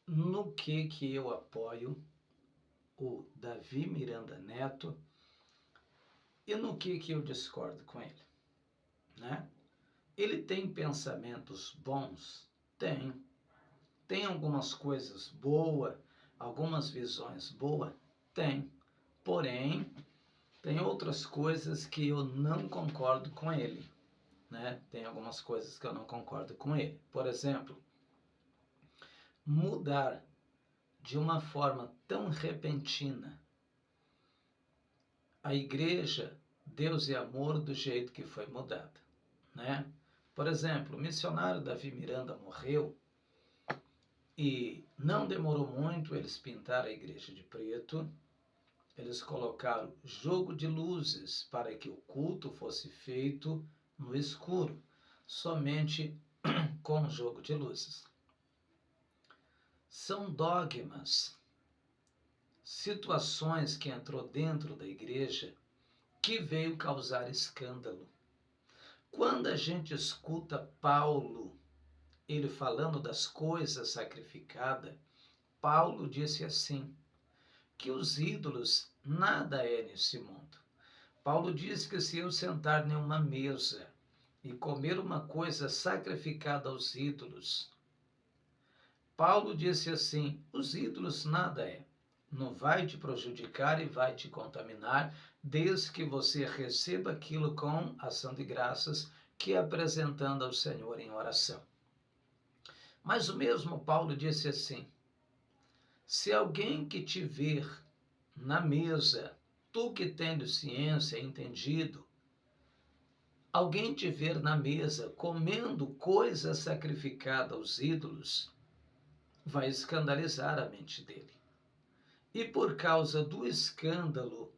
no que eu apoio o Davi Miranda Neto e no que eu discordo com ele, né? Ele tem pensamentos bons? Tem. Tem algumas coisas boas, algumas visões boas? Tem. Porém, tem outras coisas que eu não concordo com ele, né? Tem algumas coisas que eu não concordo com ele. Por exemplo, mudar de uma forma tão repentina a igreja Deus e Amor do jeito que foi mudada, né? Por exemplo, o missionário Davi Miranda morreu e não demorou muito eles pintaram a igreja de preto. Eles colocaram jogo de luzes para que o culto fosse feito no escuro, somente com jogo de luzes. São dogmas, situações que entrou dentro da igreja que veio causar escândalo. Quando a gente escuta Paulo, ele falando das coisas sacrificadas, Paulo disse assim, que os ídolos nada é nesse mundo. Paulo diz que se eu sentar em uma mesa e comer uma coisa sacrificada aos ídolos, Paulo disse assim, os ídolos nada é. Não vai te prejudicar e vai te contaminar, desde que você receba aquilo com ação de graças, que é apresentando ao Senhor em oração. Mas o mesmo Paulo disse assim, se alguém que te ver na mesa, tu que tens ciência, entendido, alguém te ver na mesa comendo coisa sacrificada aos ídolos, vai escandalizar a mente dele. E por causa do escândalo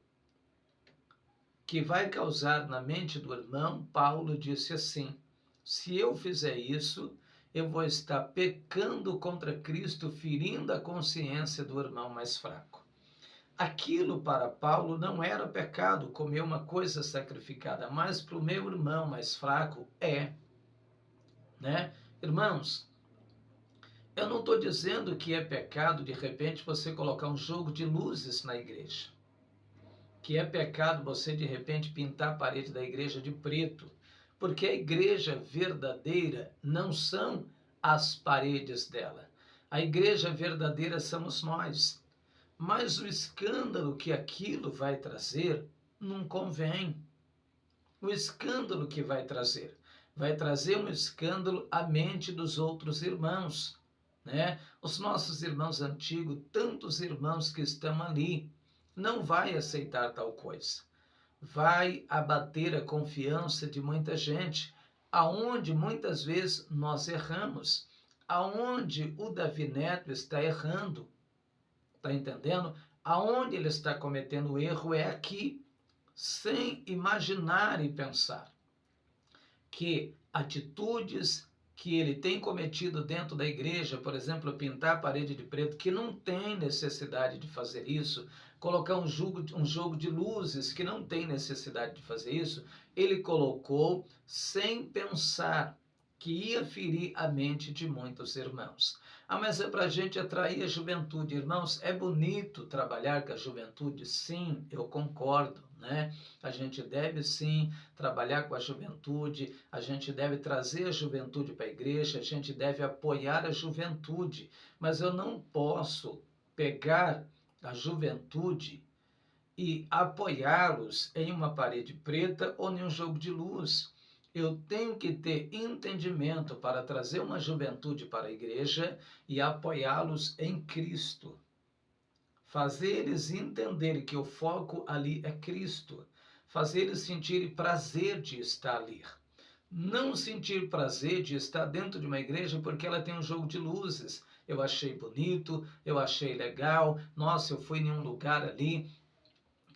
que vai causar na mente do irmão, Paulo disse assim, se eu fizer isso, eu vou estar pecando contra Cristo, ferindo a consciência do irmão mais fraco. Aquilo para Paulo não era pecado, comer uma coisa sacrificada, mas para o meu irmão mais fraco é, né? Irmãos, eu não estou dizendo que é pecado de repente você colocar um jogo de luzes na igreja, que é pecado você de repente pintar a parede da igreja de preto, porque a igreja verdadeira não são as paredes dela, a igreja verdadeira somos nós. Mas o escândalo que aquilo vai trazer não convém. O escândalo que vai trazer um escândalo à mente dos outros irmãos, né? Os nossos irmãos antigos, tantos irmãos que estão ali, não vai aceitar tal coisa. Vai abater a confiança de muita gente, aonde muitas vezes nós erramos, aonde o Davi Neto está errando. Está entendendo? Aonde ele está cometendo o erro é aqui, sem imaginar e pensar que atitudes que ele tem cometido dentro da igreja, por exemplo, pintar a parede de preto, que não tem necessidade de fazer isso, colocar um jogo de luzes, que não tem necessidade de fazer isso, ele colocou sem pensar que ia ferir a mente de muitos irmãos. Mas é para a gente atrair a juventude. Irmãos, é bonito trabalhar com a juventude? Sim, eu concordo, né? A gente deve sim trabalhar com a juventude, a gente deve trazer a juventude para a igreja, a gente deve apoiar a juventude, mas eu não posso pegar a juventude e apoiá-los em uma parede preta ou em um jogo de luz. Eu tenho que ter entendimento para trazer uma juventude para a igreja e apoiá-los em Cristo. Fazer eles entenderem que o foco ali é Cristo. Fazer eles sentirem prazer de estar ali. Não sentir prazer de estar dentro de uma igreja porque ela tem um jogo de luzes. Eu achei bonito, eu achei legal, nossa, eu fui em um lugar ali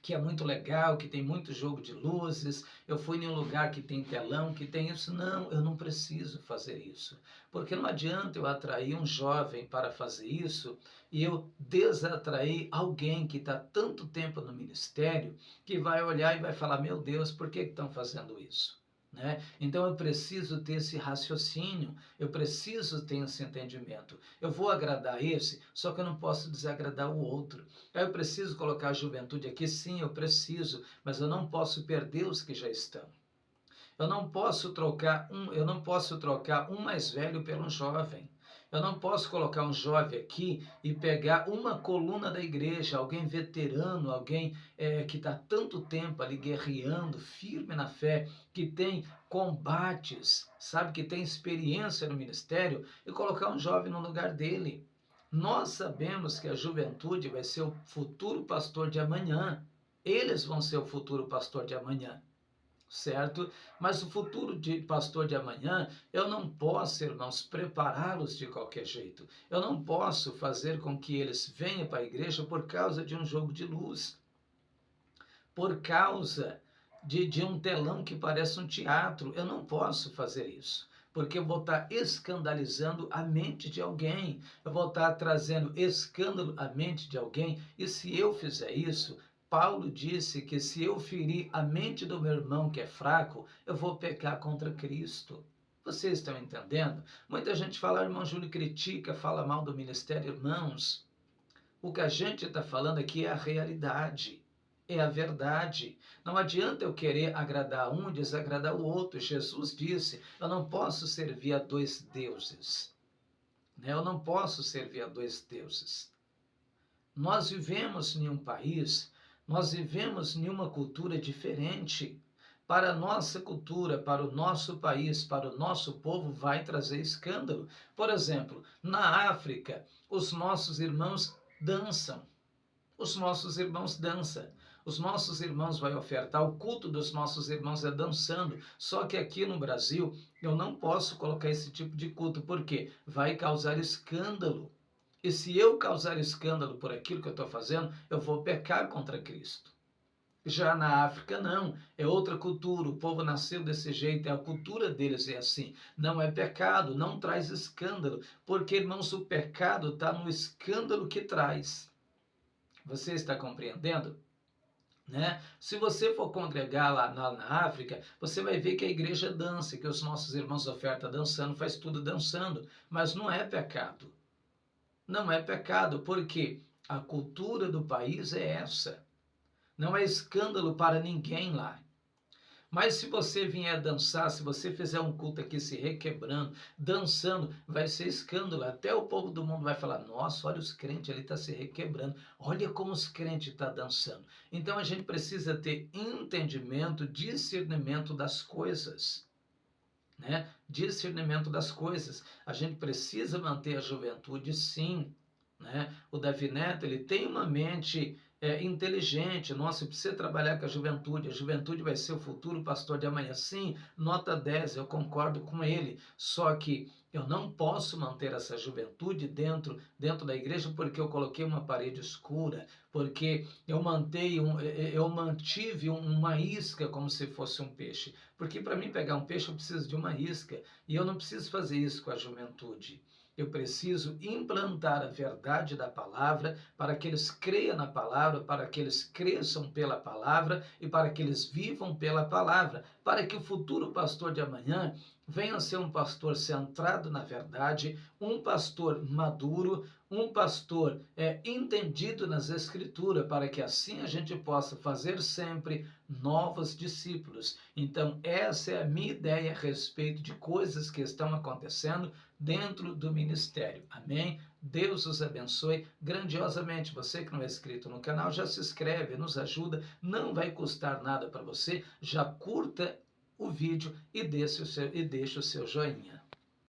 que é muito legal, que tem muito jogo de luzes, eu fui em um lugar que tem telão, que tem isso. Não, eu não preciso fazer isso. Porque não adianta eu atrair um jovem para fazer isso e eu desatrair alguém que está tanto tempo no ministério, que vai olhar e vai falar, meu Deus, por que estão fazendo isso? né? Então eu preciso ter esse raciocínio, eu preciso ter esse entendimento. Eu vou agradar esse, só que eu não posso desagradar o outro. Aí eu preciso colocar a juventude aqui, sim, eu preciso, mas eu não posso perder os que já estão. Eu não posso trocar um mais velho pelo jovem. Eu não posso colocar um jovem aqui e pegar uma coluna da igreja, alguém veterano, alguém que está tanto tempo ali guerreando, firme na fé, que tem combates, sabe, que tem experiência no ministério, e colocar um jovem no lugar dele. Nós sabemos que a juventude vai ser o futuro pastor de amanhã. Eles vão ser o futuro pastor de amanhã. Certo? Mas o futuro de pastor de amanhã, eu não posso, irmãos, prepará-los de qualquer jeito. Eu não posso fazer com que eles venham para a igreja por causa de um jogo de luz, por causa de um telão que parece um teatro. Eu não posso fazer isso, porque eu vou estar escandalizando a mente de alguém, eu vou estar trazendo escândalo à mente de alguém, e se eu fizer isso, Paulo disse que se eu ferir a mente do meu irmão que é fraco, eu vou pecar contra Cristo. Vocês estão entendendo? Muita gente fala, irmão Júlio critica, fala mal do ministério. Irmãos, o que a gente está falando aqui é a realidade, é a verdade. Não adianta eu querer agradar um e desagradar o outro. Jesus disse, eu não posso servir a dois deuses. Eu não posso servir a dois deuses. Nós vivemos em um país, nós vivemos em uma cultura diferente. Para a nossa cultura, para o nosso país, para o nosso povo, vai trazer escândalo. Por exemplo, na África, os nossos irmãos dançam. Os nossos irmãos dançam. Os nossos irmãos vão ofertar, o culto dos nossos irmãos é dançando. Só que aqui no Brasil, eu não posso colocar esse tipo de culto, porque vai causar escândalo. E se eu causar escândalo por aquilo que eu estou fazendo, eu vou pecar contra Cristo. Já na África, não. É outra cultura. O povo nasceu desse jeito. É a cultura deles é assim. Não é pecado, não traz escândalo. Porque, irmãos, o pecado está no escândalo que traz. Você está compreendendo? Né? Se você for congregar lá na África, você vai ver que a igreja dança, que os nossos irmãos ofertam dançando, faz tudo dançando. Mas não é pecado. Não é pecado, porque a cultura do país é essa. Não é escândalo para ninguém lá. Mas se você vier dançar, se você fizer um culto aqui se requebrando, dançando, vai ser escândalo. Até o povo do mundo vai falar, nossa, olha os crentes ali estão se requebrando. Olha como os crentes estão dançando. Então a gente precisa ter entendimento, discernimento das coisas. Né? Discernimento das coisas. A gente precisa manter a juventude, sim. Né? O Davi Neto, ele tem uma mente inteligente. Nossa, precisa trabalhar com a juventude vai ser o futuro pastor de amanhã. Sim, nota 10, eu concordo com ele. Só que eu não posso manter essa juventude dentro da igreja porque eu coloquei uma parede escura, porque eu mantive uma isca como se fosse um peixe. Porque para mim pegar um peixe eu preciso de uma isca, e eu não preciso fazer isso com a juventude. Eu preciso implantar a verdade da palavra para que eles creiam na palavra, para que eles cresçam pela palavra e para que eles vivam pela palavra, para que o futuro pastor de amanhã venha a ser um pastor centrado na verdade, um pastor maduro, um pastor entendido nas Escrituras, para que assim a gente possa fazer sempre novos discípulos. Então, essa é a minha ideia a respeito de coisas que estão acontecendo dentro do ministério. Amém? Deus os abençoe grandiosamente. Você que não é inscrito no canal, já se inscreve, nos ajuda, não vai custar nada para você. Já curta o vídeo e deixa o seu joinha.